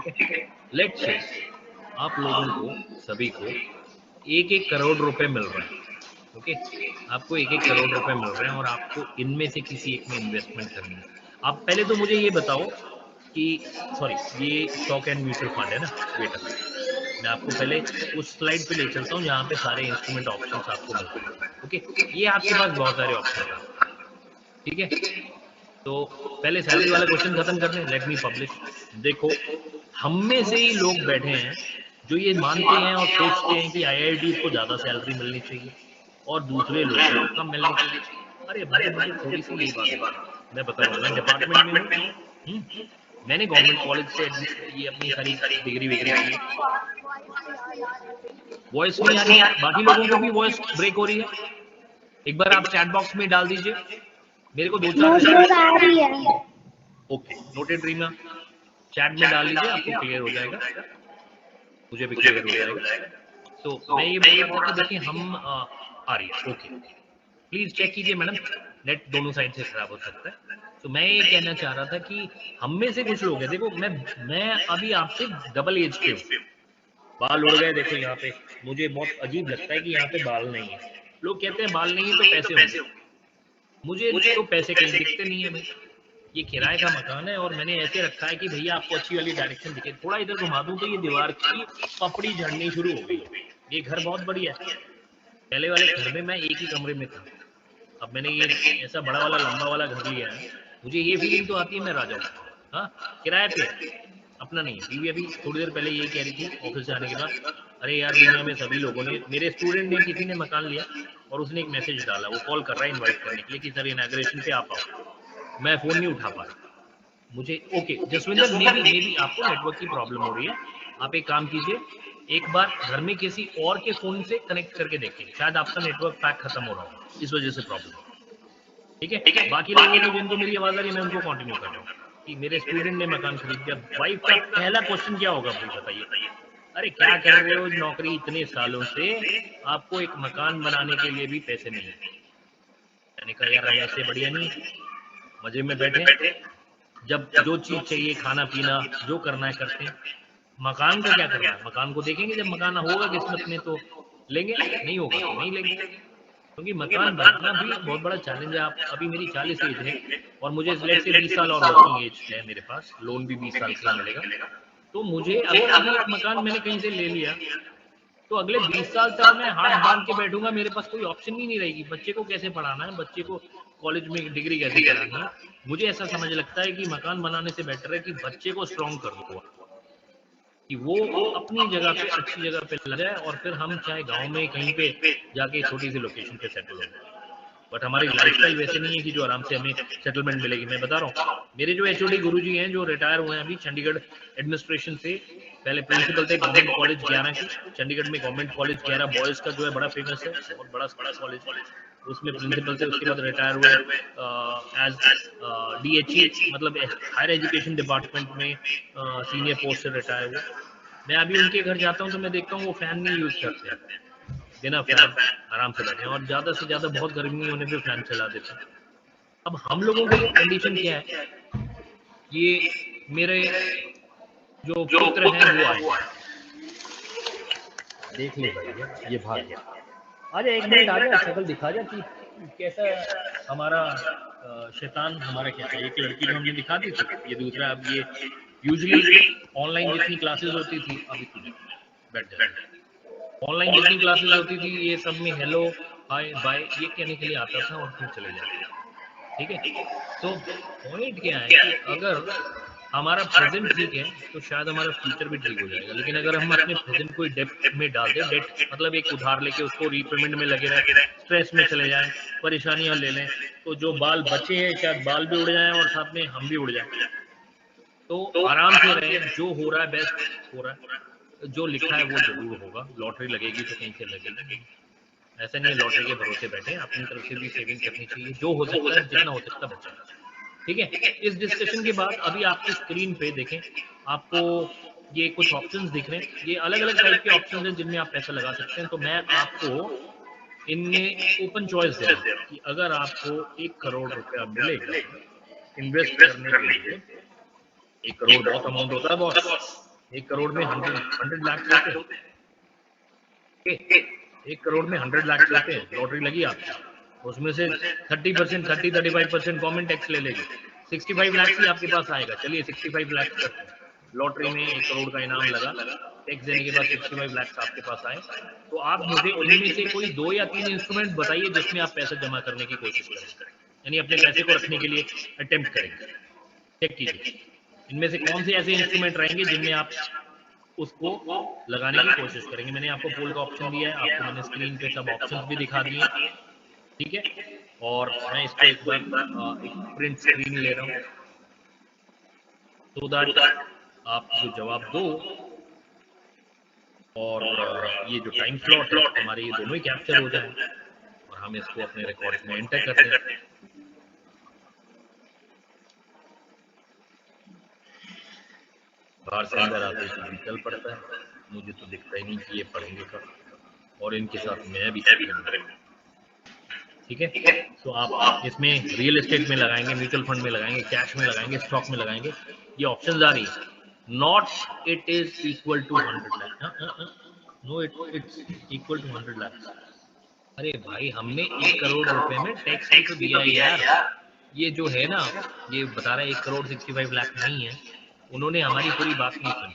ठीक है, let's say आप लोगों को सभी को 1-1 करोड़ रुपए मिल रहे हैं, ओके, आपको 1-1 करोड़ रुपए मिल रहे हैं और आपको इनमें से किसी एक में इन्वेस्टमेंट करनी है। आप पहले तो मुझे ये बताओ कि सॉरी, ये स्टॉक एंड म्यूचुअल फंड है ना? वेट अ मिनट, मैं आपको पहले उस स्लाइड पे ले चलता हूँ जहाँ पे सारे इंस्ट्रूमेंट ऑप्शंस आपको मिलते हैं, ओके? ये आपके पास बहुत सारे ऑप्शंस हैं, ठीक है? तो पहले सैलरी वाला क्वेश्चन खत्म कर दें, लेट मी पब्लिश। देखो, हम में से ही लोग बैठे हैं जो ये मानते हैं और सोचते हैं कि आईआईटीज को ज्यादा सैलरी मिलनी चाहिए और दूसरे लोगों को कम मिलनी चाहिए। अरे भाई, मुझे थोड़ी सी यही बात है, मैं बता रहा हूँ, मैं डिपार्टमेंट में हूँ, मैंने गवर्नमेंट कॉलेज से ये अपनी सारी डिग्री विग्री की है। वॉइस नहीं आ रही है? बाकी लोगों को भी वॉइस ब्रेक हो रही है? एक बार आप चैट बॉक्स में डाल दीजिए, मेरे को 2-4 आ रही है। ओके, नोटेड रीमा, चैट में डाल लीजिए, आपको क्लियर हो जाएगा, मुझे भी क्लियर हो जाएगा। तो मैं ये बोल रहा था कि देखिए, हम आ रही है, ओके, प्लीज चेक कीजिए मैडम, नेट दोनों साइड से खराब हो सकता है। तो मैं ये कहना चाह रहा था कि हम में से कुछ लोग हैं, देखो मैं अभी आपसे डबल एज के हूँ, बाल उड़ गए, देखो यहाँ पे, मुझे बहुत अजीब लगता है कि यहाँ पे बाल नहीं है। लोग कहते हैं बाल नहीं है तो पैसे होंगे, मुझे तो पैसे कहीं दिखते नहीं है भाई। ये किराए का मकान है और मैंने ऐसे रखा है कि भैया आपको अच्छी वाली डायरेक्शन दिखे, थोड़ा इधर घुमा दूं तो ये दीवार की पपड़ी झड़नी शुरू हो गई। ये घर बहुत बढ़िया है, पहले वाले घर में मैं एक ही कमरे में था, अब मैंने ये ऐसा बड़ा वाला लंबा वाला घर लिया है, मुझे ये फीलिंग तो आती है मैं राजा हूँ। हाँ, किराए पे है, अपना नहीं है। बीवी अभी थोड़ी देर पहले यही कह रही थी ऑफिस से आने के बाद, अरे यार दुनिया में सभी लोगों ने, मेरे स्टूडेंट ने किसी ने मकान लिया और उसने एक मैसेज डाला, वो कॉल कर रहा है इन्वाइट करने के लिए कि सर इनॉग्रेशन पे आ पाओ, मैं फोन नहीं उठा पा रहा। मुझे ओके जसविंदर, मे बी आपको नेटवर्क की प्रॉब्लम हो रही है, आप एक काम कीजिए, एक बार घर में किसी और के फोन से कनेक्ट करके देखिए, शायद आपका नेटवर्क पैक खत्म हो रहा हो, इस वजह से प्रॉब्लम है, ठीक है? बाकी लोगों को जिनको मेरी आवाज आ रही है मैं उनको कंटिन्यू कर रहा हूँ कि मेरे स्टूडेंट ने मकान खरीद लिया। वाइफ का पहला क्वेश्चन क्या होगा भाई बताइए? अरे क्या कर रहे हो नौकरी इतने सालों से, आपको एक मकान बनाने के लिए भी पैसे नहीं है। मैंने कहा यार हम ऐसे बढ़िया नहीं, मजे में बैठे, जब जो चीज चाहिए खाना पीना जो करना है करते हैं, मकान का क्या करना है? मकान को देखेंगे जब मकान होगा किस्मत में तो लेंगे, नहीं होगा तो नहीं लेंगे, क्योंकि मकान बनाना भी बहुत बड़ा चैलेंज है। आप अभी मेरी 40 एज है और मुझे लेट से 20 साल और वर्किंग एज है मेरे पास, लोन भी 20 साल का मिलेगा, तो मुझे अगर अभी एक मकान मैंने कहीं से ले लिया तो अगले 20 साल तक मैं हाथ बांध के बैठूंगा, मेरे पास कोई ऑप्शन ही नहीं रहेगी। बच्चे को कैसे पढ़ाना है, बच्चे को कॉलेज में डिग्री कैसे करानी है, मुझे ऐसा समझ लगता है कि मकान बनाने से बेटर है कि बच्चे को स्ट्रॉन्ग कर दो कि वो अपनी जगह पे अच्छी जगह पे लग जाए और फिर हम चाहे गांव में कहीं पे जाके छोटी सी लोकेशन पे सेटल हो जाए। बट हमारी लाइफस्टाइल वैसे नहीं है कि जो आराम से हमें सेटलमेंट मिलेगी। मैं बता रहा हूँ, मेरे जो एचओडी गुरुजी हैं जो रिटायर हुए हैं अभी चंडीगढ़ एडमिनिस्ट्रेशन से, पहले प्रिंसिपल थे गवर्नमेंट कॉलेज 11 के, चंडीगढ़ में गवर्नमेंट कॉलेज 11 बॉयज का जो है बड़ा फेमस है, बहुत बड़ा कॉलेज, उसमें प्रिंसिपल थे, उसके बाद रिटायर हुए एज डीएचई मतलब हायर एजुकेशन डिपार्टमेंट में सीनियर पोस्ट से रिटायर हुए। मैं अभी उनके घर जाता हूँ तो मैं देखता हूँ वो फैन नहीं यूज करते हैं, बिना फैन आराम से बैठे हैं और ज्यादा से ज्यादा बहुत गर्मी होने पे फैन चला देते हैं। अब हम लोगों की कंडीशन क्या है, ये मेरे जो पुत्र हैं वो आए, देख ले भैया ये भाग गया, आजा एक मिनट आजा, शक्ल दिखा जा कि कैसा हमारा शैतान हमारा कैसा है। एक लड़की जो हमने दिखा दी थी, ये दूसरा, अब ये यूजुअली ऑनलाइन जितनी क्लासेस होती थी, अभी बैठ जाए, ऑनलाइन जितनी क्लासेस होती थी ये सब में हेलो हाय बाय ये कहने के लिए आता था और फिर चले जाते, ठीक है? तो पॉइंट क्या है कि अगर हमारा प्रेजेंट ठीक है तो शायद हमारा फ्यूचर भी ठीक हो जाएगा, लेकिन अगर हम अपने प्रेजेंट को डेप्थ में डाल दें, डेट मतलब एक उधार लेके उसको रीपेमेंट में लगे रहे, स्ट्रेस में चले जाएं, परेशानियां ले लें, तो जो बाल बचे हैं शायद बाल भी उड़ जाएं और साथ में हम भी उड़ जाएं। तो आराम से रहें, जो हो रहा है बेस्ट हो रहा है, जो लिखा है वो जरूर होगा, लॉटरी लगेगी तो कहीं से लगेगी, ऐसा नहीं है लॉटरी के भरोसे बैठे, अपनी तरफ से भी सेविंग करनी चाहिए, जो हो सकता है जितना हो सकता है बचा, ठीक है? इस डिस्कशन के बाद अभी आपकी स्क्रीन पे देखें, आपको ये कुछ ऑप्शंस दिख रहे हैं, ये अलग अलग टाइप के ऑप्शंस हैं जिनमें आप पैसा लगा सकते हैं। तो मैं आपको इनमें ओपन चॉइस दे रहा हूँ कि अगर आपको 1 करोड़ रुपया मिलेगा इन्वेस्ट करने के लिए, 1 करोड़ बहुत अमाउंट होता है बॉस, 1 करोड़ में 100 लाख होते हैं। 1 करोड़ में 100 लाख होते हैं। लॉटरी लगी आपकी, उसमें से 30% 35% गवर्नमेंट टैक्स ले लेगी, 65 लाख ही आपके पास आएगा। चलिए 65 लाख करते हैं, लॉटरी में 1 करोड़ का इनाम लगा, टैक्स देने के बाद 65 लाख आपके पास आए। तो आप मुझे इनमें से कोई 2 या 3 इंस्ट्रूमेंट बताइए जिसमें आप पैसा जमा करने की कोशिश करें, यानी अपने पैसे को रखने के लिए अटेम्प्ट करेंगे। चेक कीजिए इनमें से कौन से ऐसे इंस्ट्रूमेंट रहेंगे जिनमें आप उसको लगाने की कोशिश करेंगे। मैंने आपको पोल का ऑप्शन दिया है, आपको मैंने स्क्रीन पे सब ऑप्शंस भी दिखा दिए, ठीक है। और मैं इसको एक बार एक प्रिंट स्क्रीन ले रहा हूँ तो दैट आप जो जवाब दो और ये जो टाइम स्लॉट है हमारे ये दोनों ही कैप्चर हो जाए और हम इसको अपने रिकॉर्ड्स में एंटर करते हैं। बाहर से अंदर आते ही चल पड़ता है, मुझे तो दिखता ही नहीं कि ये पढ़ेंगे कब, और इनके साथ मैं भी ठीक है। तो आप इसमें रियल एस्टेट में लगाएंगे, म्यूचुअल फंड में लगाएंगे, कैश में लगाएंगे, स्टॉक में लगाएंगे, ये ऑप्शन आ रही है। Not it is equal to 100 lakh, no it's equal to 100 lakh. अरे भाई हमने 1 करोड़ रुपए में टैक्स भी तो दिया है यार। ये जो है ना, ये बता रहा है 1 करोड़ 65 लाख नहीं है, उन्होंने हमारी पूरी बात नहीं सुनी,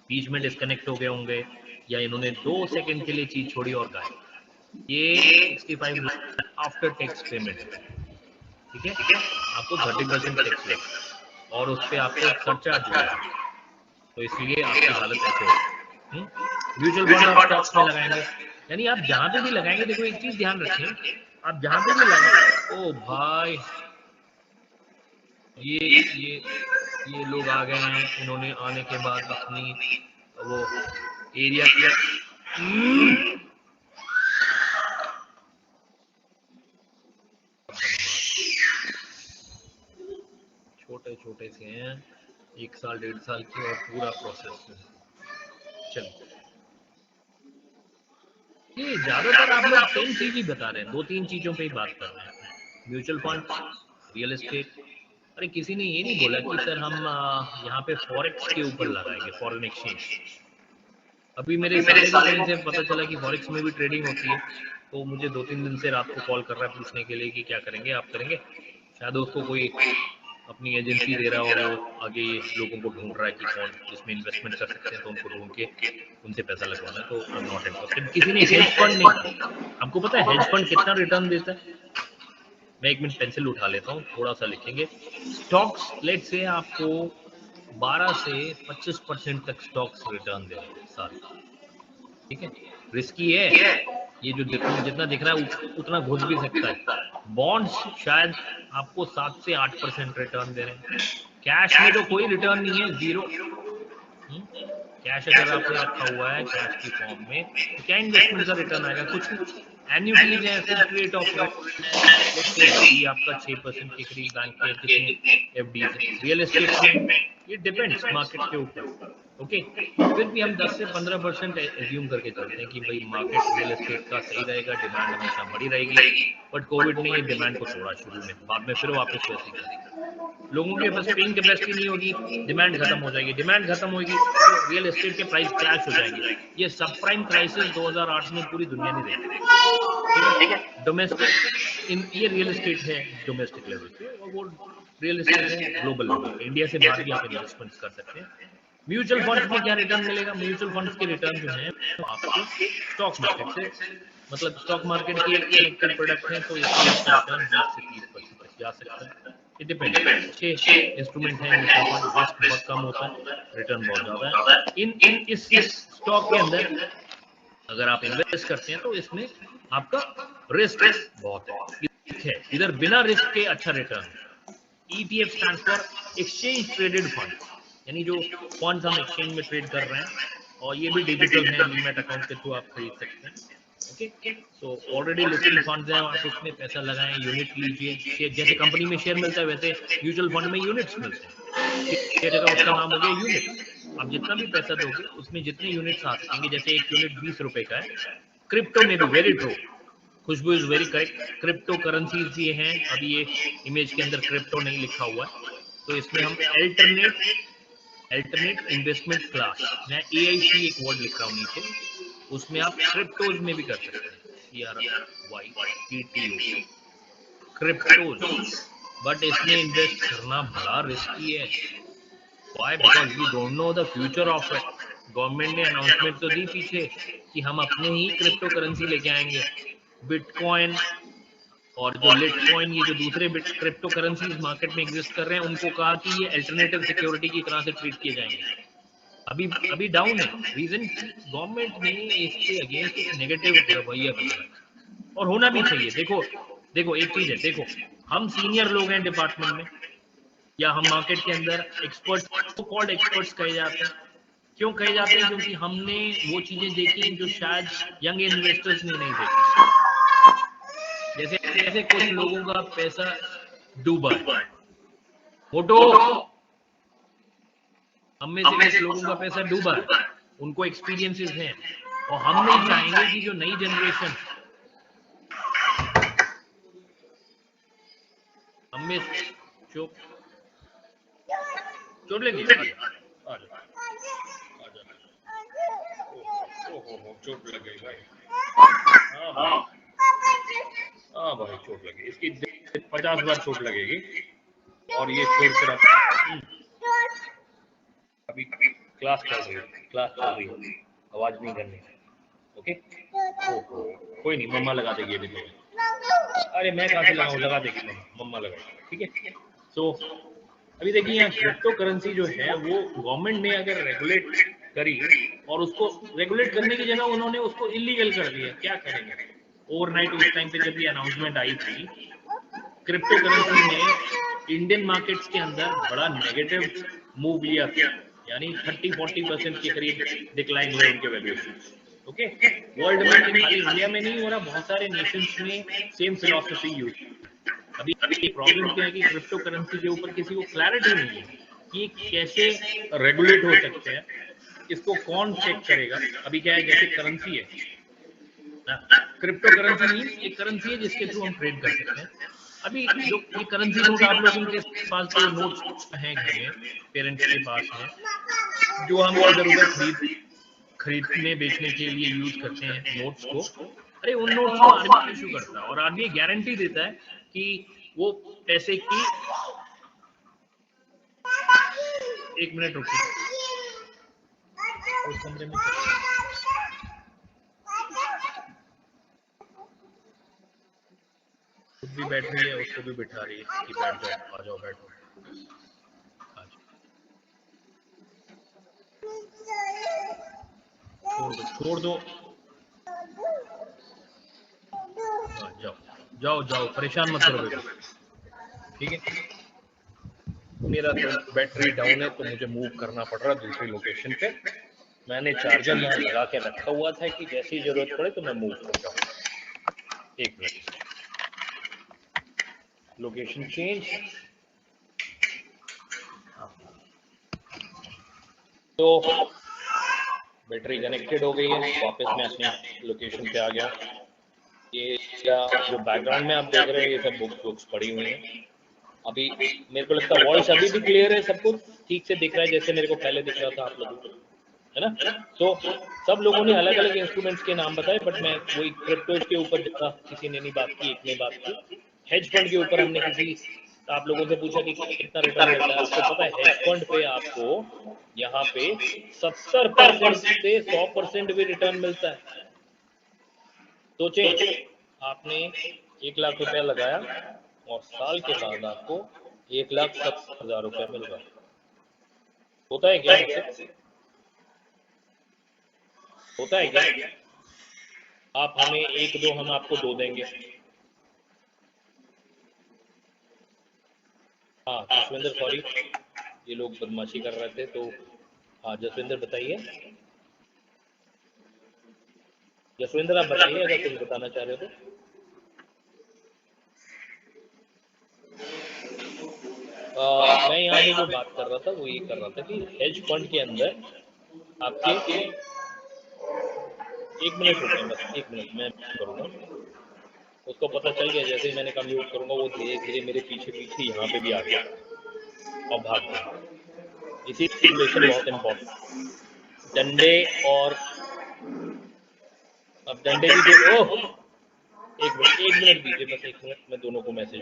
बीच में डिस्कनेक्ट हो गए होंगे या इन्होंने 2 सेकंड के लिए चीज छोड़ी और गायब। ये 65 लाख आफ्टर टैक्स पेमेंट, ठीक है। आपको 30% टैक्स लगेगा और उस पर आपको सरचार्ज होगा, तो इसलिए आपकी हालत ऐसे होगी। म्यूचुअल फंड और स्टॉक्स में लगाएंगे, यानी आप जहां पे भी लगाएंगे, देखो एक चीज ध्यान रखें, आप जहां पे भी लगाएंगे, ओ भाई ये लोग आ गए हैं, इन्होंने आने के बाद अपनी वो एरिया किया, छोटे छोटे से हैं, 1 साल 1.5 साल की, और पूरा प्रोसेस चलिए। ये ज्यादातर आप लोग सेम चीज ही बता रहे हैं, 2-3 चीजों पे ही बात कर रहे हैं, म्यूचुअल फंड, रियल एस्टेट। अरे किसी ने ये नहीं बोला कि सर हम यहाँ पे फॉरेक्स के ऊपर लगाएंगे, फॉरेन एक्सचेंज। अभी मेरे साले को कहीं से पता चला कि फॉरेक्स में भी ट्रेडिंग होती है, तो मुझे 2-3 दिन से रात को कॉल कर रहा है पूछने के लिए कि क्या करेंगे, आप करेंगे। शायद उसको कोई अपनी एजेंसी दे रहा हो, आगे लोगों को ढूंढ रहा है कि कौन इसमें इन्वेस्टमेंट कर सकते हैं, तो उनको ढूंढ के उनसे पैसा लगवाना है। तो आई एम नॉट इंटरेस्टेड। किसी ने हेज फंड नहीं, आपको पता है हेज फंड कितना रिटर्न देता है? मैं 1 मिनट पेंसिल उठा लेता हूँ, थोड़ा सा लिखेंगे। स्टॉक्स लेट से आपको 12 से 25% तक स्टॉक्स रिटर्न दे रहे हैं साल, ठीक है। रिस्की है, ये जो जितना दिख रहा है उतना घुस भी सकता है। बॉन्ड्स शायद आपको 7 से 8% रिटर्न दे रहे हैं। कैश में तो कोई रिटर्न नहीं है, 0। कैश अगर आपने रखा हुआ है कैश की फॉर्म में, तो क्या इन्वेस्टमेंट का रिटर्न आएगा? कुछ नहीं। एन्युटीज है, फिक्स्ड रेट ऑफ रिटर्न आपका 6% के करीब बैंक के कितने एफडी है। रियल एस्टेट में ये डिपेंड्स मार्केट के ऊपर, ओके। फिर भी हम 10 से 15% एज्यूम करके चलते हैं कि भाई मार्केट रियल एस्टेट का सही रहेगा, डिमांड हमेशा बढ़ी रहेगी। बट कोविड ने ये डिमांड को तोड़ा शुरू में, बाद में फिर वापस वैसे करेगा। लोगों के पास पेइंग कैपेसिटी नहीं होगी, डिमांड खत्म हो जाएगी, डिमांड खत्म होगी तो रियल एस्टेट के प्राइस क्रैश हो जाएंगे। ये सब प्राइम क्राइसिस 2008 में पूरी दुनिया ने देखी, ठीक है। डोमेस्टिक ये रियल एस्टेट है डोमेस्टिक लेवल पे, और वो रियल एस्टेट है ग्लोबल लेवल पे, इंडिया से बाहर भी आप इन्वेस्टमेंट्स कर सकते हैं। म्यूचुअल फंड्स में क्या रिटर्न मिलेगा? म्यूचुअल फंड्स के रिटर्न जो है तो आपके स्टॉक मार्केट से, मतलब स्टॉक मार्केट की एक कनेक्टेड प्रोडक्ट है, तो इसमें आपका रिटर्न 20 से 30% तक जा सकता है। इट डिपेंड, अच्छे इंस्ट्रूमेंट है म्यूचुअल फंड, रिस्क बहुत कम होता है, रिटर्न बहुत ज्यादा है। इस स्टॉक के अंदर अगर आप इन्वेस्ट करते हैं तो इसमें आपका रिस्क बहुत है, इधर बिना रिस्क के अच्छा return. ETF stands for exchange traded funds, यानी जो फंड्स हम एक्सचेंज में ट्रेड कर रहे हैं, और ये भी डिजिटल है, डीमैट अकाउंट के थ्रू आप खरीद सकते हैं, okay. So already listed funds हैं, आप उसमें पैसा लगाएं, यूनिट लीजिए, शेयर जैसे कंपनी में शेयर मिलता है वैसे म्यूचुअल फंड में यूनिट्स मिलते हैं, शेयर का उसका नाम हो गया यूनिट्स। आप जितना भी पैसा दोगे उसमें जितने यूनिट्स आ सकेंगे, जैसे 1 यूनिट 20 रुपए का है। क्रिप्टो में भी very true, Khushboo is very correct, crypto currencies भी हैं। अभी ये इमेज के अंदर क्रिप्टो नहीं लिखा हुआ है, तो इसमें हम अल्टरनेट अल्टरनेट इन्वेस्टमेंट क्लास, मैं AIC एक वर्ड लिख रहा हूँ नीचे, उसमें आप क्रिप्टोज में भी कर सकते हैं, CRYPTO, क्रिप्टोज, बट इसमें इन्वेस्ट करना बड़ा रिस्की है। Why? Because you don't know the future of it. Government ने अनाउंसमेंट तो दी पीछे कि हम अपने ही क्रिप्टो करेंसी लेके आएंगे, बिटकॉइन और जो लिटकॉइन, ये जो दूसरे क्रिप्टो करेंसीज मार्केट में एग्जिस्ट कर रहे हैं, उनको कहा कि ये अल्टरनेटिव सिक्योरिटी की तरह से ट्रीट किए जाएंगे। अभी डाउन है, रीजन कि गवर्नमेंट ने इसके अगेंस्ट एक नेगेटिव रवैया बना रखा, और होना भी चाहिए। देखो एक चीज है, देखो हम सीनियर लोग हैं डिपार्टमेंट में, या हम मार्केट के अंदर एक्सपर्ट, कॉल्ड एक्सपर्ट्स कहे जाते हैं। क्यों कहे जाते हैं? क्योंकि हमने वो चीजें देखी जो शायद यंग इन्वेस्टर्स ने नहीं देखी। जैसे कुछ लोगों का पैसा डूबा है, फोटो, हम में से कुछ लोगों का पैसा डूबा है, उनको एक्सपीरियंसेस हैं, और हम नहीं चाहेंगे कि जो नई जनरेशन हमें चोट लगी, चोट लग गई भाई। हाँ भाई चोट लगी, इसकी 50 बार चोट लगेगी, और ये छोड़ कर अभी क्लास चल रही है, आवाज नहीं करनी, ओके? कोई नहीं, मम्मा लगा देगी अभी तो। अरे मैं कहाँ से लगाऊं, लगा देगी मम्मा लगाएगी, ठीक है? सो अभी देखिए, यहाँ क्रिप्टो करेंसी जो है वो गवर्नमेंट ने अगर रेगुलेट करी, और उसको रेगुलेट करने की जगह उन्होंने उसको इलीगल कर दिया, क्या करेंगे? ओवरनाइट उस टाइम पे जब ये अनाउंसमेंट आई थी, क्रिप्टो करेंसी ने इंडियन मार्केट्स के अंदर बड़ा नेगेटिव मूव लिया था, यानी 30-40% के करीब डिक्लाइन हुए उनके वैल्यूएशन, ओके? वर्ल्ड में, खाली इंडिया में नहीं हो रहा, बहुत सारे नेशंस में सेम फिलॉसफी यूज। अभी प्रॉब्लम क्या है कि क्रिप्टो करेंसी के ऊपर किसी को क्लैरिटी नहीं है कि कैसे रेगुलेट हो सकते हैं, इसको कौन चेक करेगा। अभी क्या है, जैसे करेंसी है, क्रिप्टो करेंसी मींस एक करेंसी है जिसके थ्रू हम ट्रेड कर सकते हैं। अभी जो ये करेंसी नोट आप लोगों के पास तो नोट्स हैं घर में, पेरेंट्स के पास हैं, जो हम इधर उधर खरीदने बेचने के लिए यूज करते हैं नोट्स को। अरे उन नोट्स को आरबीआई इशू करता है, और आरबीआई गारंटी देता है कि वो पैसे की, एक मिनट रुकिए, उस कमरे में खुद भी बैठ रही है, उसको भी बिठा रही है कि बैठ जाओ, आ जाओ, बैठो, छोड़ दो, जाओ जाओ जाओ, परेशान मत करो बेटा, ठीक है? मेरा तो बैटरी डाउन है, तो मुझे मूव करना पड़ रहा है दूसरी लोकेशन पे। मैंने चार्जर यहाँ लगा के रखा हुआ था कि जैसी जरूरत पड़े तो मैं मूव कर जाऊँ। एक मिनट, लोकेशन चेंज। तो बैटरी कनेक्टेड हो गई है, वापस मैं अपनी लोकेशन पे आ गया। ये जो बैकग्राउंड में आप देख रहे हैं, ये सब बुक्स पड़ी हुई हैं। अभी मेरे को लगता है वॉइस अभी भी क्लियर है, सब कुछ ठीक से दिख रहा है जैसे मेरे को पहले दिख रहा था आप लोगों को, है ना? तो सब लोगों ने अलग अलग इंस्ट्रूमेंट्स के नाम बताए, बट मैं वही क्रिप्टोज के ऊपर जितना किसी ने नहीं बात की, एक ने बात की। हेज फंड के ऊपर हमने आप लोगों से पूछा कि कितना रिटर्न मिलता है। आपको पता है हेज फंड पे आपको यहाँ पे 70% से 100% भी रिटर्न मिलता है। सोचे, आपने 1 लाख रुपया लगाया और साल के बाद आपको 1,70,000 रुपया मिल रहा है। होता है क्या? होता है क्या? आप हमें 1-2, हम आपको 2 देंगे। हाँ जसविंदर, सॉरी, ये लोग बदमाशी कर रहे थे, तो हाँ जसविंदर बताइए। जसविंदर आप बताइए अगर कुछ बताना चाह रहे हो तो। मैं यहाँ पे जो बात कर रहा था वो ये कर रहा था कि हेज फंड के अंदर आपके, एक मिनट रुकिए बस, 1 मिनट मैं करूँगा। उसको पता चल गया, जैसे ही मैंने कहा म्यूट करूँगा, वो धीरे धीरे मेरे पीछे पीछे यहाँ पे भी आ गया और भाग गया। इसी कैलकुलेशन बहुत इम्पोर्टेंट। डंडे और अब डंडे भी दे। ओह एक मिनट दीजिए, बस एक मिनट, मैं दोनों को मैसेज।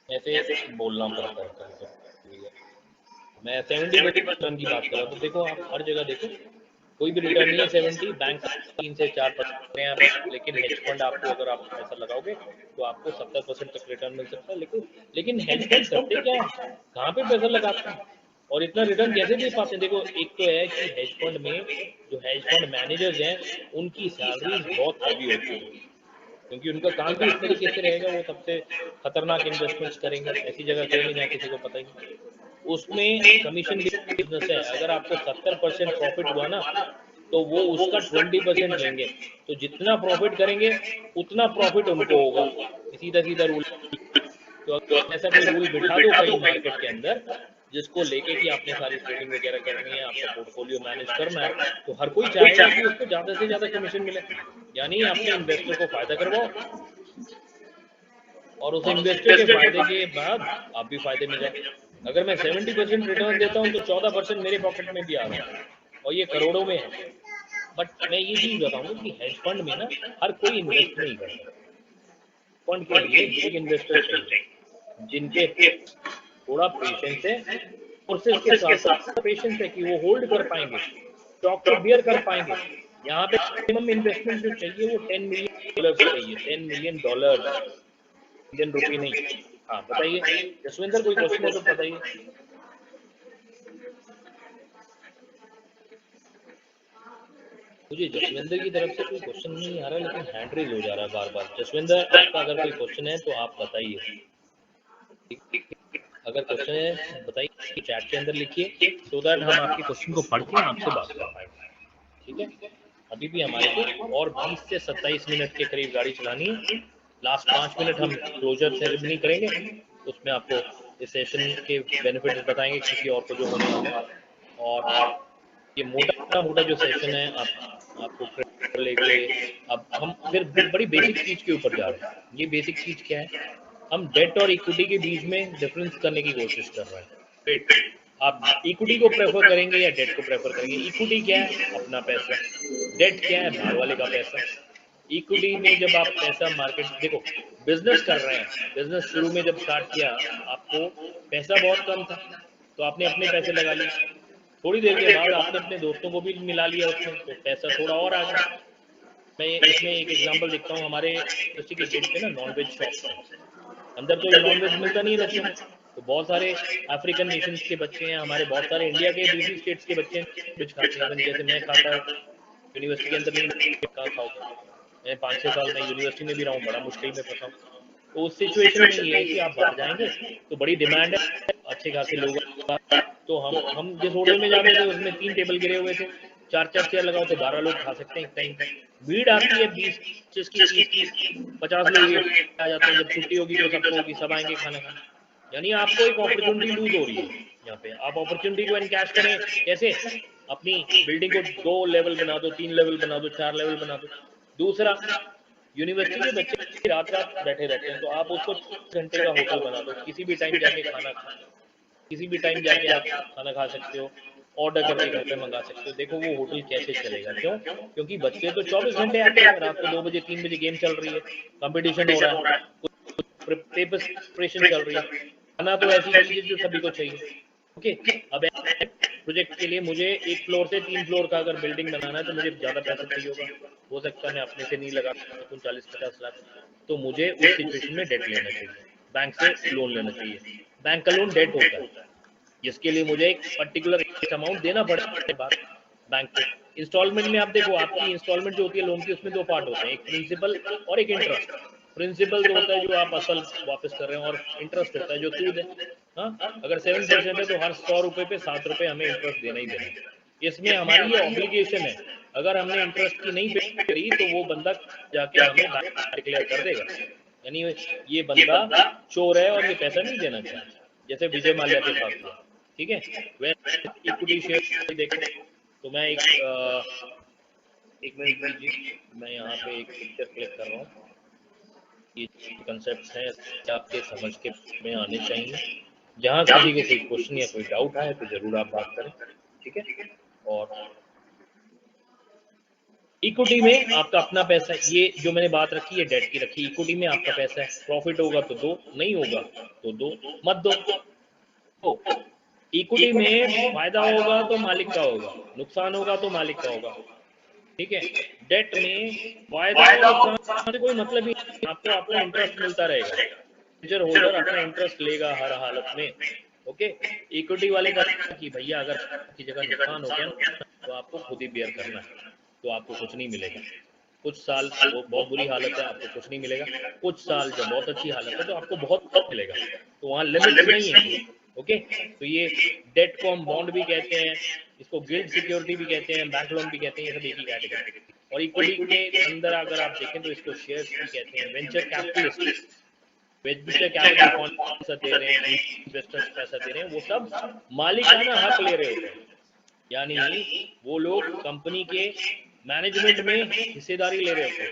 ऐसे बोलना पड़ता है कभी। मैं 70% रिटर्न की बात कर रहा हूँ, तो देखो आप हर जगह देखो कोई भी रिटर्न नहीं है 70, बैंक 3 से 4% यहाँ पे, लेकिन हेज फंड आपको अगर आप पैसा लगाओगे तो आपको 70% तक रिटर्न मिल सकता है। लेकिन हेज फंड करते क्या है, कहाँ पे पैसा लगाते हैं और इतना रिटर्न कैसे दे पाते हैं? देखो एक तो है कि हेज फंड में जो हेज फंड मैनेजर्स हैं उनकी सैलरीज बहुत हैवी होती है, क्योंकि उनका काम भी इस तरीके से रहेगा, वो सबसे खतरनाक इन्वेस्टमेंट्स करेंगे, ऐसी जगह करेंगे जहाँ किसी को पता ही नहीं। उसमें कमीशन बिजनेस है, अगर आपको 70% प्रॉफिट हुआ ना तो वो उसका 20% लेंगे, तो जितना प्रॉफिट करेंगे उतना प्रॉफिट उनको होगा। सीधा सीधा रूल। तो अगर ऐसा कोई रूल बिठा दो कहीं मार्केट के अंदर जिसको लेके कि आपने सारी ट्रेडिंग वगैरह करनी है, आपका पोर्टफोलियो मैनेज करना है, तो हर कोई चाहेगा कि उसको ज्यादा से ज्यादा कमीशन मिले, यानी अपने इन्वेस्टर को फायदा करवाओ और उस इन्वेस्टर के फायदे के बाद आप भी फायदे में जाओ। अगर मैं 70% रिटर्न देता हूँ तो 14% मेरे पॉकेट में भी आ रहा है और ये करोड़ों में है। बट मैं ये चीज बताऊंगा कि हेज फंड में ना हर कोई इन्वेस्ट नहीं कर सकता। फंड के लिए बिग इन्वेस्टर चाहिए जिनके थोड़ा पेशेंस है, कोर्सेज के साथ साथ पेशेंस है कि वो होल्ड कर पाएंगे, स्टॉक को बियर कर पाएंगे। यहाँ पे मिनिमम इन्वेस्टमेंट जो चाहिए वो $10 मिलियन चाहिए, $10 मिलियन, इंडियन रुपी नहीं। हाँ बताइए जसविंदर, कोई क्वेश्चन हो तो बताइए। मुझे जसविंदर की तरफ से कोई क्वेश्चन नहीं आ रहा, लेकिन हैंड रेज हो जा रहा है बार बार। जसविंदर आपका अगर कोई क्वेश्चन है तो आप बताइए, अगर क्वेश्चन है बताइए, चैट के अंदर लिखिए सो दैट हम आपके क्वेश्चन को पढ़ के आपसे बात कर पाएंगे। ठीक है, अभी भी हमारे को और 20 से 27 मिनट के करीब गाड़ी चलानी है। लास्ट 5 मिनट हम क्लोजर सेरेमनी करेंगे, उसमें आपको इस सेशन के बेनिफिट्स बताएंगे किसी और को जो होने वाले हैं। और ये मोटा मोटा जो सेशन है आपको क्रेडिट लेके, अब हम फिर बड़ी बेसिक चीज के ऊपर जा रहे हैं। ये बेसिक चीज क्या है, हम डेट और इक्विटी के बीच में डिफरेंस करने की कोशिश कर रहे हैं। डेट, आप इक्विटी को प्रेफर करेंगे या डेट को प्रेफर करेंगे? इक्विटी क्या है? अपना पैसा। डेट क्या है? बाहर वाले का पैसा। इक्विटी में जब आप पैसा मार्केट, देखो बिजनेस कर रहे हैं, बिजनेस शुरू में जब स्टार्ट किया आपको पैसा बहुत कम था तो आपने अपने पैसे लगा लिए, थोड़ी देर के बाद आपने अपने दोस्तों को भी मिला लिया उसमें, तो पैसा थोड़ा और आ गया। मैं इसमें एक एग्जांपल देखता हूँ, हमारे यूनिवर्सिटी के गेट पे ना नॉनवेज शॉप्स हैं, अंदर तो नॉनवेज मिलता नहीं है बच्चों को, तो बहुत सारे अफ्रीकन नेशंस के बच्चे हैं हमारे, बहुत सारे इंडिया के दूसरी स्टेट्स के बच्चे नॉनवेज खाते हैं। जैसे मैं खाता यूनिवर्सिटी के अंदर नहीं, कहाँ खाओगे? मैं 5-6 साल में यूनिवर्सिटी में भी रहा हूँ, बड़ा मुश्किल में फंसा हूँ। तो उस सिचुएशन में ये है कि आप बाहर जाएंगे तो बड़ी डिमांड है, अच्छे खासे लोग। तो हम जिस होटल में जाते थे उसमें 3 टेबल गिरे हुए थे, 4-4 चेयर लगाओ तो 12 लोग खा सकते हैं एक टाइम पर। भीड़ आती है 20 25 की 30 की, 50 लोग आ जाते हैं। जब छुट्टी होगी तो सबको होगी, सब आएंगे खाना खाने। यानी आपको एक अपॉर्चुनिटी लूज हो रही है यहाँ पे, आप अपॉर्चुनिटी को एनकैश करें कैसे? अपनी बिल्डिंग को 2 लेवल बना दो, 3 लेवल बना दो, 4 लेवल बना दो। दूसरा, यूनिवर्सिटी के बच्चे रात रात बैठे रहते हैं, तो आप उसको 4 घंटे का होटल बना दो, किसी भी टाइम जाके खाना खा, किसी भी टाइम जाके आप खाना खा सकते हो, ऑर्डर करके घर पे मंगा सकते हो। देखो वो होटल कैसे चलेगा, क्यों? क्योंकि बच्चे तो 24 घंटे एक्टिव है, रात को 2 बजे 3 बजे गेम चल रही है, कंपटीशन हो रहा है, पेपर प्रिपरेशन चल रही है। खाना तो ऐसी चीज है जो सभी को चाहिए। ओके, अब प्रोजेक्ट के लिए मुझे 1 फ्लोर से 3 फ्लोर का अगर बिल्डिंग बनाना है तो मुझे ज्यादा पैसा चाहिए होगा, हो सकता है मैं अपने से नहीं लगा सकूं 40-50 लाख, तो मुझे उस सिचुएशन में डेट लेना चाहिए, बैंक से लोन लेना चाहिए। बैंक का लोन डेट होता है जिसके लिए मुझे एक पर्टिकुलर अमाउंट देना पड़ेगा बैंक को। इंस्टॉलमेंट में आप देखो, आपकी इंस्टॉलमेंट जो होती है लोन की, उसमें 2 पार्ट होते हैं, एक प्रिंसिपल और एक इंटरेस्ट। प्रिंसिपल जो होता है जो आप असल वापस कर रहे हैं, और इंटरेस्ट होता है जो सूद है। हाँ, अगर 7% है तो हर 100 रुपए पे 7 रुपए हमें इंटरेस्ट देना ही देना है। इसमें हमारी ये ऑब्लिगेशन है, अगर हमने इंटरेस्ट की नहीं पे करी तो वो बंदा जाके हमें डिक्लेयर कर देगा, यानी ये बंदा चोर है और ये पैसा नहीं देना चाहिए, जैसे विजय माल्या के साथ हुआ। ठीक है, वैसे इक्विटी शेयर देखो, तो मैं एक एक मिनट दीजिए, मैं यहाँ पे एक पिक्चर क्लिक कर रहा हूँ। ये कंसेप्ट हैं आपके समझ के में आने चाहिए। जहाँ किसी को कोई क्वेश्चन या कोई डाउट आए तो जरूर आप बात करें, ठीक है। और इक्विटी में आपका अपना पैसा, ये जो मैंने बात रखी है डेट की रखी, इक्विटी में आपका पैसा है, प्रॉफिट होगा तो दो, नहीं होगा तो दो मत दो। तो इक्विटी में फायदा होगा तो मालिक का होगा, नुकसान होगा तो मालिक का होगा, ठीक है। डेट में फायदा और नुकसान से कोई मतलब ही नहीं, आपको आपका इंटरेस्ट मिलता रहेगा, मेजर होल्डर अपना इंटरेस्ट लेगा हर हालत में, ओके। इक्विटी वाले का कि भैया अगर की जगह नुकसान हो गया ना तो आपको खुद ही बेयर करना है, तो आपको कुछ नहीं मिलेगा। कुछ साल वो बहुत बुरी हालत है, आपको कुछ नहीं मिलेगा। कुछ साल जब बहुत अच्छी हालत है तो आपको बहुत मिलेगा। तो वहाँ लिमिट्स नहीं है कोई, ओके। तो ये डेट को हम बॉन्ड भी कहते हैं, इसको गिल्ड सिक्योरिटी भी कहते हैं, बैंक लोन भी कहते हैं, ये सब एक ही कैटेगरी। और इक्विटी के अंदर अगर आप देखें तो इसको शेयर्स भी कहते हैं। Venture capitalist, venture capital fund पैसा दे रहे हैं, इन्वेस्टर्स पैसा दे रहे हैं, वो सब मालिकाना हक ले रहे होते हैं, यानी वो लोग कंपनी के मैनेजमेंट में हिस्सेदारी ले रहे होते हैं,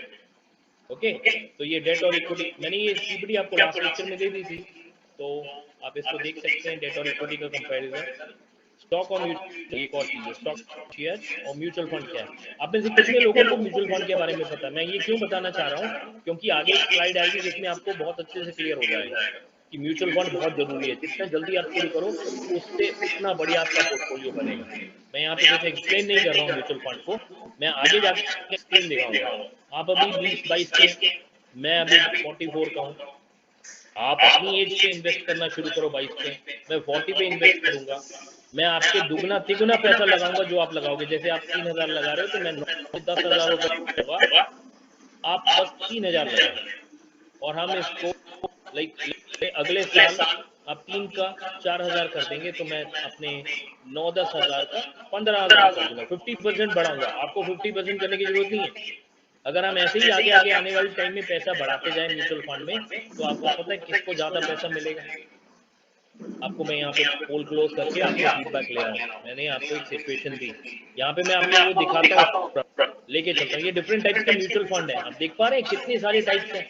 ओके। तो ये डेट और इक्विटी, मैंने ये पीपीटी आपको लास्ट लेक्चर में दे दी थी, तो आप इसको देख सकते हैं, डेट और इक्विटी का कंपैरिजन। स्टॉक और म्यूचुअल, एक और चीज है, स्टॉक शेयर और म्यूचुअल फंड क्या है। आप में से कितने लोगों को म्यूचुअल फंड के बारे में पता है? मैं ये क्यों बताना चाह रहा हूँ, क्योंकि आगे एक स्लाइड आएगी जिसमें आपको बहुत अच्छे से क्लियर हो जाएगा कि म्यूचुअल फंड बहुत जरूरी है। जितना जल्दी आप शुरू करो उससे उतना बढ़िया आपका पोर्टफोलियो बनेगा। मैं यहाँ पे कुछ एक्सप्लेन नहीं कर रहा हूँ म्यूचुअल फंड को, मैं आगे जाके स्क्रीन दिखाऊंगा। आप अभी 20-22 के, मैं अभी 44 का हूँ। आप अपनी एज पे इन्वेस्ट करना शुरू करो 22 पे, मैं 40 पे इन्वेस्ट करूंगा। मैं आपके दुगना तिगुना पैसा लगाऊंगा जो आप लगाओगे। जैसे आप 3000 लगा रहे हो तो मैं 10,000 रुपए होगा, आप बस 3000 लगाओ और हम इसको लाइक अगले साल आप 3 का 4000 कर देंगे तो मैं अपने 9-10 हजार का 15,000 कर दूंगा। 50% बढ़ाऊंगा, आपको 50% करने की जरूरत नहीं है। अगर हम ऐसे ही आगे आगे आने वाले टाइम में पैसा बढ़ाते जाएं म्यूचुअल फंड में, तो आपको पता है किसको ज्यादा पैसा मिलेगा। आपको मैं यहाँ पे पोल क्लोज करके आपसे फीडबैक ले रहा हूँ। मैंने आपको एक सिचुएशन दी, यहाँ पे मैं आपको वो दिखाता हूँ, लेके चलता हूँ। ये डिफरेंट टाइप्स के म्यूचुअल फंड है, आप देख पा रहे हैं कितने सारे टाइप्स हैं।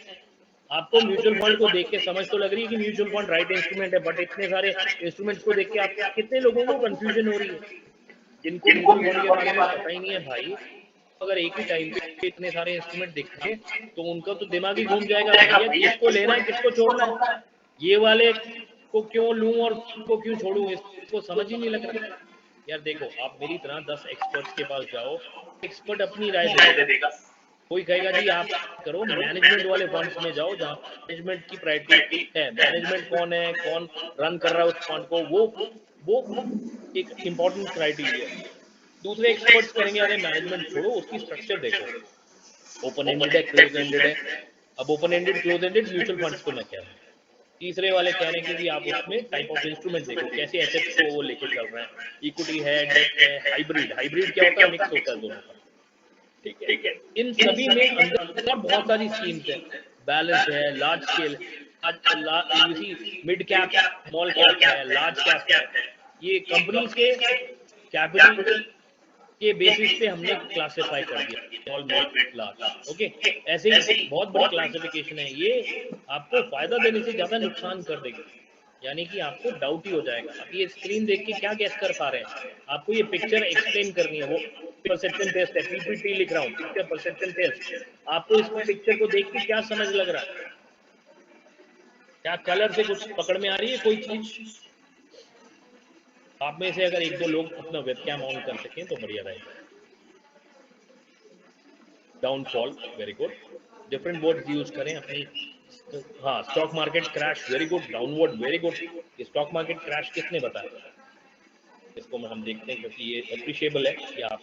आपको म्यूचुअल फंड को देख के समझ तो लग रही है कि म्यूचुअल फंड राइट इंस्ट्रूमेंट है, बट इतने सारे इंस्ट्रूमेंट्स को देख के आप कितने लोगों को कंफ्यूजन हो रही है जिनको म्यूचुअल फंड के बारे में पता ही नहीं है भाई। अगर एक ही टाइम पे इतने सारे इंस्ट्रूमेंट दिखे तो उनका तो दिमाग ही घूम जाएगा, भैया किसको लेना है किसको छोड़ना है, ये वाले को क्यों लूं और को क्यों छोड़ूं, इसको समझ ही नहीं लग रहा। यार देखो, आप मेरी तरह 10 एक्सपर्ट्स के पास जाओ, एक्सपर्ट अपनी राय दे देगा। कोई कहेगा जी आप करो मैनेजमेंट वाले फंड्स में जाओ जहाँ मैनेजमेंट की प्रायोरिटी है, मैनेजमेंट कौन है, कौन रन कर रहा है उस फंड को, वो एक इंपॉर्टेंट क्राइटेरिया है। दूसरे एक्सपर्ट्स करेंगे अरे मैनेजमेंट छोड़ो, उसकी स्ट्रक्चर देखो, ओपन एंडेड है, क्लोज एंडेड है। अब open ended close ended mutual funds को मैं कह रहा हूँ। तीसरे वाले कह रहे हैं कि जी आप उसमें टाइप ऑफ इंस्ट्रूमेंट देखो, कैसे एसेट्स को वो लेके चल रहे हैं, इक्विटी है, डेट है, हाइब्रिड। हाइब्रिड क्या होता है? मिक्स होता है दोनों का, ठीक है। इन सभी में अंदर बहुत सारी स्कीम्स है, बैलेंस है, large scale, mid cap, small cap है, लार्ज कैप है। ये कंपनीज के कैपिटल के बेसिस पे हमने क्लासिफाई कर दिया, स्मॉल मिड लार्ज, ओके। ऐसे ही बहुत बड़ी क्लासिफिकेशन है, ये आपको फायदा देने से ज्यादा नुकसान कर देगी, यानी कि आपको डाउट ही हो जाएगा। आप ये स्क्रीन देख के क्या गैस कर पा रहे हैं? आपको ये पिक्चर एक्सप्लेन करनी है, वो परसेप्शन टेस्ट है, पीपीटी लिख रहा हूँ, पिक्चर परसेप्शन टेस्ट। आपको इस पिक्चर को देख के क्या समझ लग रहा है? क्या कलर से कुछ पकड़ में आ रही है कोई चीज? आप में से अगर 1-2 लोग अपना वेबकैम ऑन कर सकें तो बढ़िया रहेगा। Downfall, very good. Different words use करें अपनी। हाँ, stock market crash, very good. Downward, very good. Stock market crash किसने बताया? इसको हम देखते हैं क्योंकि ये अप्रिशिएबल है कि आप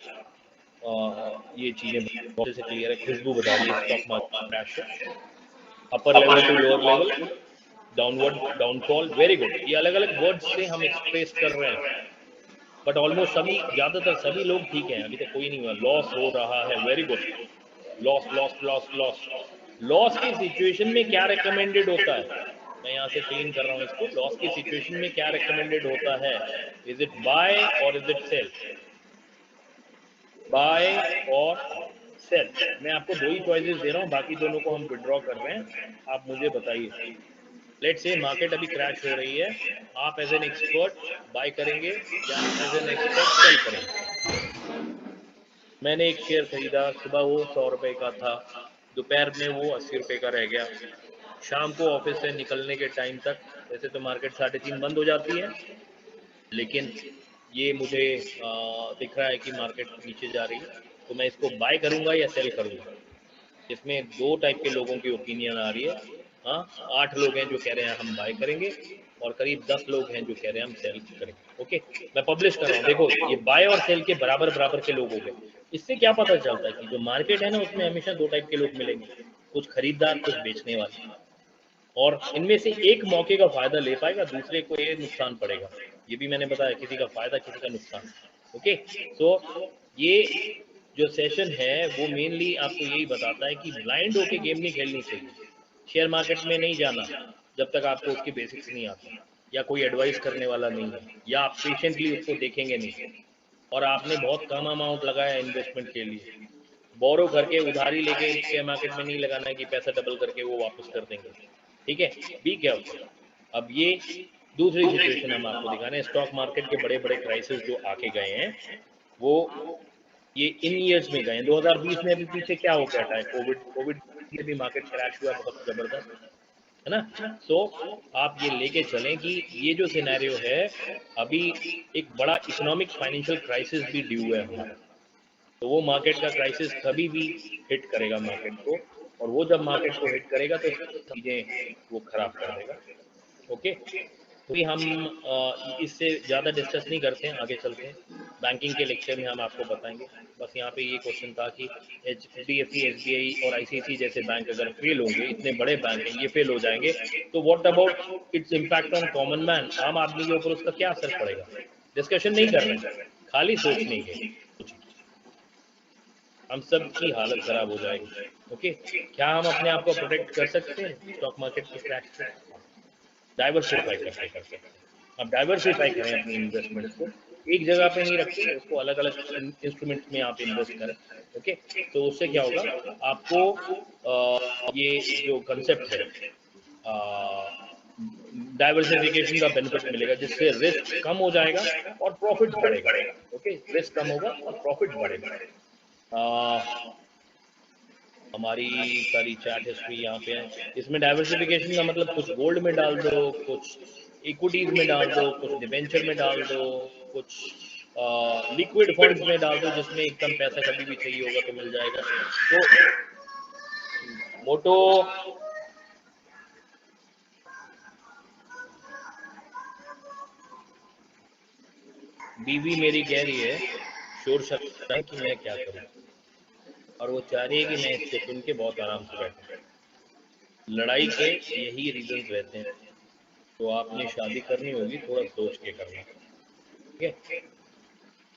ये चीजें बहुत से क्लियर है। खुशबू बता रही है स्टॉक मार्केट क्रैश है, upper level to lower level, downward, downfall, very good. ये अलग अलग वर्ड्स से हम एक्सप्रेस कर रहे हैं, बट ऑलमोस्ट सभी, ज्यादातर सभी लोग ठीक है, अभी तक कोई नहीं हुआ। लॉस हो रहा है, very good. Loss loss loss loss. Loss की सिचुएशन में क्या रिकमेंडेड होता है? मैं यहाँ से क्लीन कर रहा हूँ इसको। लॉस की सिचुएशन में क्या रिकमेंडेड होता है? इज इट बाय और इज इट सेल? बाय और सेल। मैं आपको 2 ही चॉइसेस दे रहा हूँ, बाकी दोनों को हम विड्रॉ कर रहे हैं, आप मुझे बताइए। लेट्स से मार्केट अभी क्रैश हो रही है, आप एज एन एक्सपर्ट बाय करेंगे या एज एन एक्सपर्ट सेल करेंगे? मैंने एक शेयर खरीदा, सुबह वो 100 रुपए का था, दोपहर में वो 80 रुपए का रह गया। शाम को ऑफिस से निकलने के टाइम तक, वैसे तो मार्केट 3:30 बंद हो जाती है, लेकिन ये मुझे दिख रहा है कि मार्केट नीचे जा रही है, तो मैं इसको बाय करूंगा या सेल करूंगा? इसमें 2 टाइप के लोगों की ओपिनियन आ रही है। हाँ, 8 लोग हैं जो कह रहे हैं हम बाय करेंगे, और करीब 10 लोग हैं जो कह रहे हैं हम सेल करेंगे। ओके, मैं पब्लिश कर रहा हूँ, देखो ये बाय और सेल के बराबर बराबर के लोग हो गए। इससे क्या पता चलता है कि जो मार्केट है ना, उसमें हमेशा 2 टाइप के लोग मिलेंगे, कुछ खरीदार, कुछ बेचने वाले, और इनमें से एक मौके का फायदा ले पाएगा, दूसरे को ये नुकसान पड़ेगा। ये भी मैंने बताया, किसी का फायदा किसी का नुकसान। ओके, सो ये जो सेशन है वो मेनली आपको यही बताता है कि ब्लाइंड होके गेम नहीं खेलनी चाहिए। शेयर मार्केट में नहीं जाना जब तक आपको उसके बेसिक्स नहीं आते, या कोई एडवाइस करने वाला नहीं है, या आप पेशेंटली उसको देखेंगे नहीं, और आपने बहुत कम अमाउंट लगाया इन्वेस्टमेंट के लिए, बोरो करके उधारी लेके शेयर मार्केट में नहीं लगाना है कि पैसा डबल करके वो वापस कर देंगे। ठीक है, बी केयरफुल। अब ये दूसरी सिचुएशन हम आपको दिखा रहे हैं, स्टॉक मार्केट के बड़े बड़े क्राइसिस जो आके गए हैं, वो ये इन ईयर्स में गए। 2020 में अभी पीछे क्या होकर हटा है, कोविड कोविड में भी मार्केट क्रैश हुआ बहुत जबरदस्त, है ना? सो आप ये लेके चलें कि ये जो सिनेरियो है, अभी एक बड़ा इकोनॉमिक फाइनेंशियल क्राइसिस भी ड्यू है हमारा, तो वो मार्केट का क्राइसिस कभी भी हिट करेगा मार्केट को, और वो जब मार्केट को हिट करेगा तो चीजें वो खराब कर देगा। ओके, तो हम इससे ज़्यादा डिस्कस नहीं करते हैं, आगे चलते हैं। बैंकिंग के लेक्चर में हम आपको बताएंगे। बस यहाँ पे ये क्वेश्चन था कि HDFC, SBI और ICICI जैसे बैंक अगर फेल होंगे, इतने बड़े बैंक हैं, ये फेल हो जाएंगे, तो what about its impact on common man, आम आदमी के ऊपर उसका क्या असर पड़ेगा? डिस्कशन नहीं कर रहे हैं, खाली सोचने के, हम सब की हालत खराब हो जाएगी। ओके, क्या हम अपने आप को प्रोटेक्ट कर सकते हैं स्टॉक मार्केट के क्रैश से? डाइवर्सिफाई करके कर सकते हैं। अब डाइवर्सिफाई करें अपनी इन्वेस्टमेंट्स को, एक जगह पे नहीं रखें उसको, अलग अलग इंस्ट्रूमेंट्स में आप इन्वेस्ट करें। ओके, तो उससे क्या होगा, आपको ये जो कंसेप्ट है डाइवर्सिफिकेशन का बेनिफिट मिलेगा, जिससे रिस्क कम हो जाएगा और प्रॉफिट बढ़ेगा। ओके, रिस्क कम होगा और प्रॉफिट बढ़ेगा। हमारी सारी चैट हिस्ट्री यहाँ पे है। इसमें डाइवर्सिफिकेशन का मतलब कुछ गोल्ड में डाल दो, कुछ इक्विटीज में डाल दो, कुछ डिबेंचर में डाल दो, कुछ लिक्विड फंड्स में डाल दो, जिसमें एकदम पैसा कभी भी चाहिए होगा तो मिल जाएगा। तो मोटो बीवी मेरी कह रही है शोर शराबा कि मैं क्या करूं, और वो चाह रही है कि मैं इसको सुन के बहुत आराम से बैठूं। लड़ाई के यही रीजंस रहते हैं, तो आपने शादी करनी होगी थोड़ा सोच के करना। ठीक है,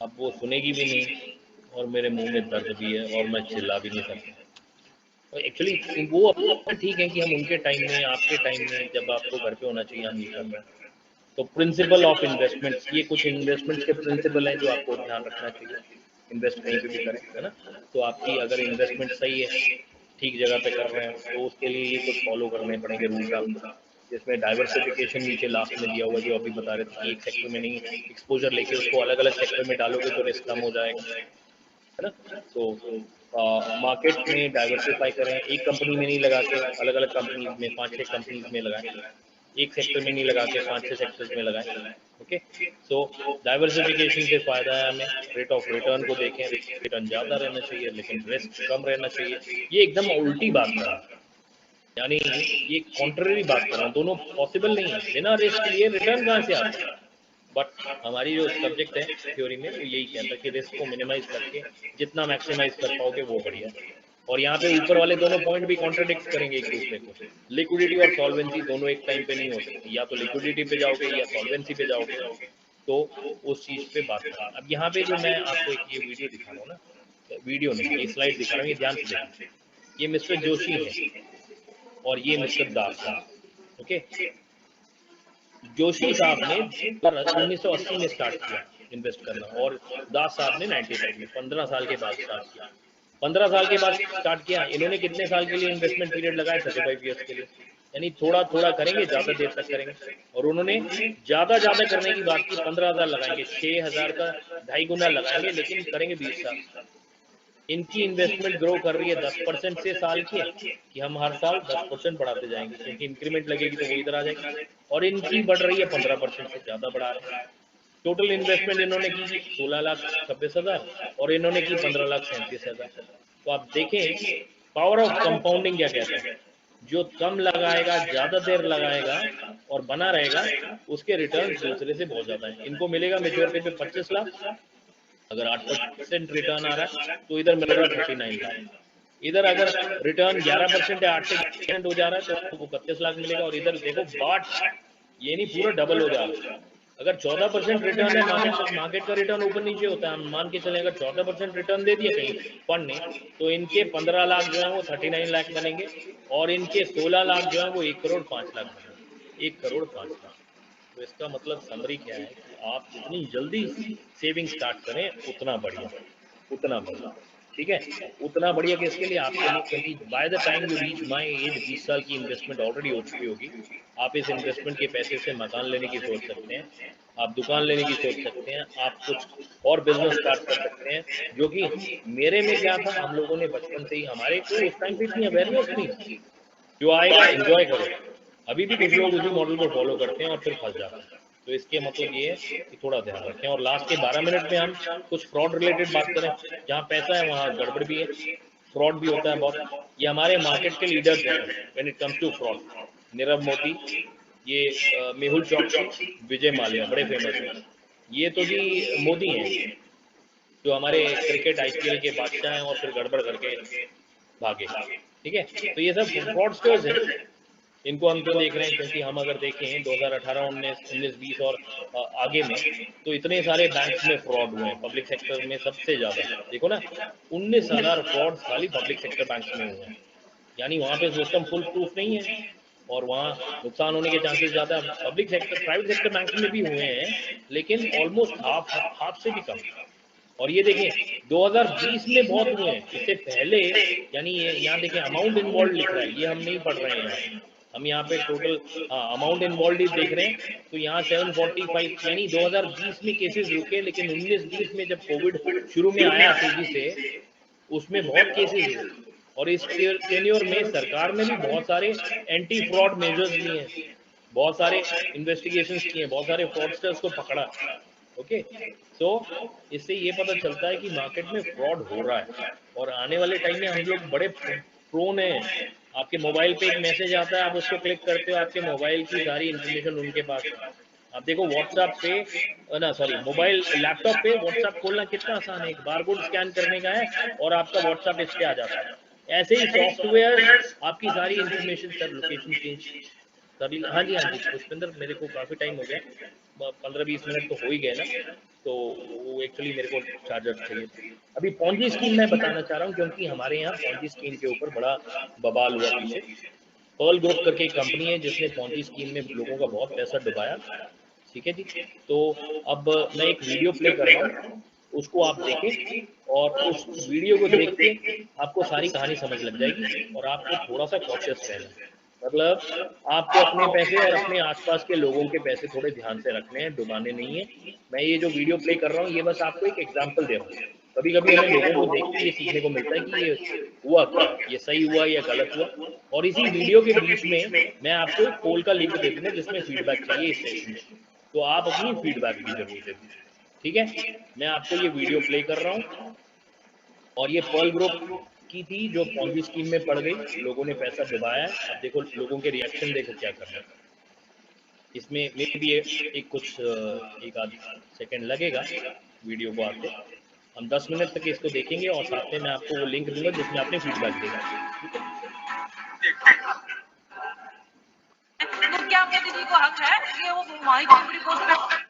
अब वो सुनेगी भी नहीं, और मेरे मुंह में दर्द भी है, और मैं चिल्ला भी नहीं सकता। एक्चुअली वो अपना ठीक है कि हम उनके टाइम में, आपके टाइम में जब आपको घर पे होना चाहिए, हम ये कर रहे हैं। तो प्रिंसिपल ऑफ इन्वेस्टमेंट्स, ये कुछ इन्वेस्टमेंट्स के प्रिंसिपल हैं जो आपको ध्यान रखना चाहिए, इन्वेस्ट कहीं पे भी करें, है ना? तो आपकी अगर इन्वेस्टमेंट सही है, ठीक जगह पे कर रहे हैं, तो उसके लिए ये कुछ फॉलो करने पड़ेंगे रूल्स आपको, जिसमें डाइवर्सिफिकेशन नीचे लास्ट में दिया हुआ, जो अभी बता रहे थे कि एक सेक्टर में नहीं एक्सपोजर लेके उसको अलग अलग सेक्टर में डालोगे तो रिस्क कम हो जाएगा, है ना? तो मार्केट में डाइवर्सिफाई करें, एक कंपनी में नहीं लगा के अलग अलग कंपनीज में, 5-6 कंपनीज में लगाएं, एक सेक्टर में नहीं लगा के 5-6 सेक्टर्स में लगाएं। ओके, सो डाइवर्सिफिकेशन से फायदा है हमें, रेट ऑफ रिटर्न को देखें, रिटर्न ज्यादा रहना चाहिए लेकिन रिस्क कम रहना चाहिए। ये एकदम उल्टी बात कर रहा हूँ, यानी ये कॉन्ट्ररी बात कर रहा हूँ, दोनों पॉसिबल नहीं है। बिना रिस्क लिए रिटर्न कहाँ से आता है? बट हमारी जो सब्जेक्ट है थ्योरी में, वो यही कहता है कि रिस्क को मिनिमाइज करके जितना मैक्सिमाइज कर पाओगे वो बढ़िया। और यहाँ पे ऊपर वाले दोनों पॉइंट भी कॉन्ट्रडिक्ट करेंगे एक दूसरे को। लिक्विडिटी और सॉल्वेंसी दोनों एक टाइम पे नहीं हो सकती, या तो लिक्विडिटी पे जाओगे या सॉल्वेंसी पे जाओगे, तो उस चीज पे बात करें। अब यहाँ पे जो मैं आपको एक ये वीडियो दिखा रहा हूँ ना, वीडियो नहीं, ये स्लाइड दिखा रहा हूँ, ये ध्यान से देखें। ये मिस्टर जोशी है और ये मिस्टर दास है। ओके, जोशी साहब ने 1980 में स्टार्ट किया इन्वेस्ट करना, और दास साहब ने 95 में, 15 साल के बाद स्टार्ट किया। 15 साल के बाद स्टार्ट किया। इन्होंने कितने साल के लिए इन्वेस्टमेंट पीरियड लगाया? 35 ईयर्स के लिए। यानी थोड़ा थोड़ा करेंगे, ज्यादा देर तक करेंगे। और उन्होंने ज्यादा ज्यादा करने की बात की, 15,000 लगाएंगे, 6,000 का 2.5 गुना लगाएंगे, लेकिन करेंगे 20 साल। इनकी इन्वेस्टमेंट ग्रो कर रही है 10% से साल के, कि हम हर साल 10% बढ़ाते जाएंगे, क्योंकि इंक्रीमेंट लगेगी तो वो इधर आ जाएगी। और इनकी बढ़ रही है 15% से ज्यादा बढ़ा रहे हैं। टोटल इन्वेस्टमेंट इन्होंने की 16,26,000 और इन्होंने की 15,37,000। तो आप देखें पावर ऑफ कंपाउंडिंग क्या कहता है। जो कम लगाएगा, ज्यादा देर लगाएगा और बना रहेगा, उसके रिटर्न दूसरे से बहुत ज्यादा है। इनको मिलेगा मेच्योरिटी पे 25 लाख। अगर 8% रिटर्न आ रहा है तो इधर मिल रहा है 39 लाख। इधर अगर रिटर्न 11% या 8% हो जा रहा है तो वो 31 लाख मिलेगा। और इधर देखो बाट, ये नहीं पूरा डबल हो जा रहा है। अगर 14% रिटर्न है, मार्केट का रिटर्न ऊपर नीचे होता है, हम मान के चले अगर 14% रिटर्न दे दिया कहीं फंड ने, तो इनके 15 लाख जो है वो 39 लाख बनेंगे। और इनके 16 लाख जो है वो 1,05,00,000 बनेंगे। 1,05,00,000। तो इसका मतलब समरी क्या है कि आप जितनी जल्दी सेविंग स्टार्ट करें उतना बढ़िया, उतना बढ़िया। ठीक है, उतना बढ़िया किसके लिए? आपके लिए, क्योंकि by the time you reach my age 20 साल की इन्वेस्टमेंट ऑलरेडी हो चुकी होगी। आप इस इन्वेस्टमेंट के पैसे से मकान लेने की सोच सकते हैं, आप दुकान लेने की सोच सकते हैं, आप कुछ और बिजनेस स्टार्ट कर सकते हैं। जो कि मेरे में क्या था, हम लोगों ने बचपन से ही, हमारे को उस टाइम पे इतनी अवेयरनेस नहीं थी। जो आएगा एंजॉय करो। अभी भी कुछ लोग उसी मॉडल को फॉलो करते हैं और फिर फंस जाते हैं। तो इसके मतलब ये है कि थोड़ा ध्यान रखें। और लास्ट के 12 मिनट में हम कुछ फ्रॉड रिलेटेड बात करें। जहाँ पैसा है वहाँ गड़बड़ भी है, फ्रॉड भी होता है बहुत। ये हमारे मार्केट के लीडर्स हैं when it comes to fraud. Nirav Modi, ये मेहुल चौकसी, विजय माल्या बड़े फेमस हैं। ये तो जी मोदी हैं, जो हमारे क्रिकेट आईपीएल के बादशाह हैं और फिर गड़बड़ करके भागे। ठीक है, तो ये सब फ्रॉडस्टर्स हैं। इनको हम क्यों देख रहे हैं? क्योंकि हम अगर देखें 2018, 19, 20 और आगे में, तो इतने सारे बैंक्स में फ्रॉड हुए हैं। पब्लिक सेक्टर में सबसे ज्यादा देखो ना, 19,000 फ्रॉड्स खाली पब्लिक सेक्टर बैंक्स में हुए हैं। यानी वहां पे सिस्टम फुल प्रूफ नहीं है और वहाँ नुकसान होने के चांसेस ज्यादा। Public sector, private sector banks में भी हुए हैं, लेकिन ऑलमोस्ट हाफ हाफ से भी कम। और ये देखें 2020 में बहुत हुए हैं, इससे पहले। यानी ये यहाँ देखें अमाउंट इन्वॉल्व लिख रहा है, ये हम नहीं पढ़ रहे हैं यहाँ पे। हम यहाँ पे टोटल, हाँ, अमाउंट इन्वॉल्व ही देख रहे हैं। तो यहाँ 745, यानी 2020 में केसेस रुके, लेकिन 19-20 में जब कोविड शुरू में आया तेजी से, उसमें बहुत केसेस हुए। और इस टेन्योर में सरकार ने भी बहुत सारे एंटी फ्रॉड मेजर्स लिए हैं, बहुत सारे इन्वेस्टिगेशंस किए हैं, बहुत सारे फ्रॉडस्टर्स को पकड़ा। ओके, सो इससे ये पता चलता है कि मार्केट में फ्रॉड हो रहा है। और आने वाले टाइम में हम लोग बड़े प्रोन हैं। आपके मोबाइल पे एक मैसेज आता है, आप उसको क्लिक करते हो, आपके मोबाइल की सारी इंफॉर्मेशन उनके पास है। आप देखो व्हाट्सएप पे, ना सॉरी, मोबाइल लैपटॉप पे व्हाट्सएप खोलना कितना आसान है, एक बारकोड स्कैन करने का है और आपका व्हाट्सएप इस पे आ जाता है। ऐसे ही सॉफ्टवेयर आपकी सारी इंफॉर्मेशन, सर लोकेशन चेंज कर ली। हाँ जी, हाँ जी पुष्पिंदर, मेरे को काफ़ी टाइम हो गया, 15-20 मिनट तो हो ही गए ना। तो वो एक्चुअली मेरे को चार्जर चाहिए था। अभी पॉन्जी स्कीम मैं बताना चाह रहा हूँ, क्योंकि हमारे यहाँ पॉन्जी स्कीम के ऊपर बड़ा बवाल हुआ पीछे। पर्ल ग्रुप करके एक कंपनी है जिसने पॉन्जी स्कीम में लोगों का बहुत पैसा डुबाया। ठीक है जी। तो अब मैं एक वीडियो प्ले कर रहा हूँ, उसको आप देखें। और उस वीडियो को देख के आपको सारी कहानी समझ लग जाएगी और आपको थोड़ा सा कॉशियस रहना है। मतलब आपको अपने पैसे और अपने आसपास के लोगों के पैसे थोड़े ध्यान से रखने हैं, डुबाने नहीं है। मैं ये जो वीडियो प्ले कर रहा हूँ, ये बस आपको एक एग्जाम्पल दे रहा हूँ। कभी कभी हमें लोगों को देख के ये सीखने को मिलता है कि ये हुआ क्या, ये सही हुआ या गलत हुआ। और इसी वीडियो के बीच में मैं आपको एक पोल का लिंक दे दूंगा जिसमें फीडबैक चाहिए इस सेशन में। तो आप अपनी फीडबैक भी जरूर दे दीजिए। ठीक है, मैं आपको ये वीडियो प्ले कर रहा हूँ। और ये पर्ल ग्रुप की थी जो पॉन्जी स्कीम में पड़ गई, लोगों ने पैसा डुबाया है। अब देखो लोगों के रिएक्शन, देखो क्या कर रहे हैं। इसमें मे बी एक कुछ एक आध सेकंड लगेगा वीडियो को आते। हम 10 मिनट तक इसको देखेंगे और साथ में मैं आपको वो लिंक दूंगा जिसमें आपने फीडबैक देना है। ठीक है, तो क्या मोदी जी को हक है कि वो वहीं की ऊपरी पोस्ट पे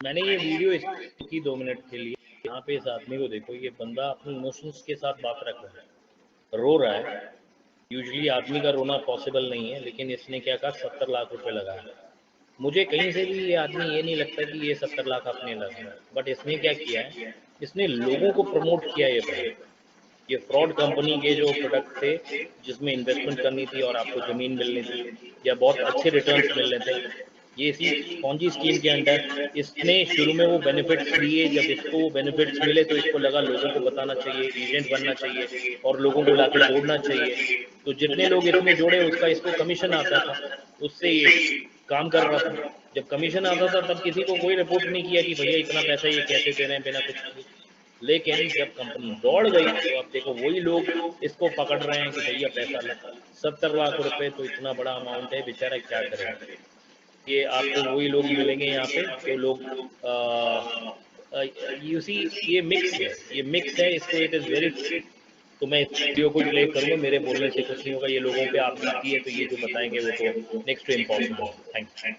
मैंने ये वीडियो इसकी 2 मिनट के लिए, यहाँ पे इस आदमी को देखो, ये बंदा अपने इमोशंस के साथ बात रख रहा है, रो रहा है। यूजुअली आदमी का रोना पॉसिबल नहीं है, लेकिन इसने क्या कहा 70 लाख रुपए लगाया। मुझे कहीं से भी ये आदमी ये नहीं लगता कि ये 70 लाख अपने लगाया, बट इसने क्या किया है, इसने लोगों को प्रमोट किया ये प्रोडक्ट। ये फ्रॉड कंपनी के जो प्रोडक्ट थे जिसमें इन्वेस्टमेंट करनी थी और आपको ज़मीन मिलनी थी या बहुत अच्छे रिटर्न्स मिलने थे, ये इसी पॉन्जी स्कीम के अंडर इसने शुरू में वो बेनिफिट्स लिए। जब इसको वो बेनिफिट्स मिले तो इसको लगा लोगों को बताना चाहिए, एजेंट बनना चाहिए और लोगों को लाके जोड़ना चाहिए। तो जितने लोग इसमें जोड़े उसका इसको कमीशन आता था, उससे ये काम कर रहा था। जब कमीशन आता था तब किसी को कोई रिपोर्ट नहीं किया कि भैया इतना पैसा ये कैसे दे रहे हैं बिना कुछ किए। लेकिन जब कंपनी दौड़ गई तो अब देखो वही लोग इसको पकड़ रहे हैं कि भैया पैसा ले। 70 लाख रुपए तो इतना बड़ा अमाउंट है, बेचारा क्या करेगा। ये आपको वही लोग मिलेंगे यहाँ पे जो लोग यू सी ये मिक्स है इसको, इट इज़ वेरी। तो मैं इस वीडियो को प्ले करूँगा, मेरे बोलने से कुछ नहीं होगा, ये लोगों पे आप बीती है तो ये जो बताएंगे वो तो next to impossible. Thank you.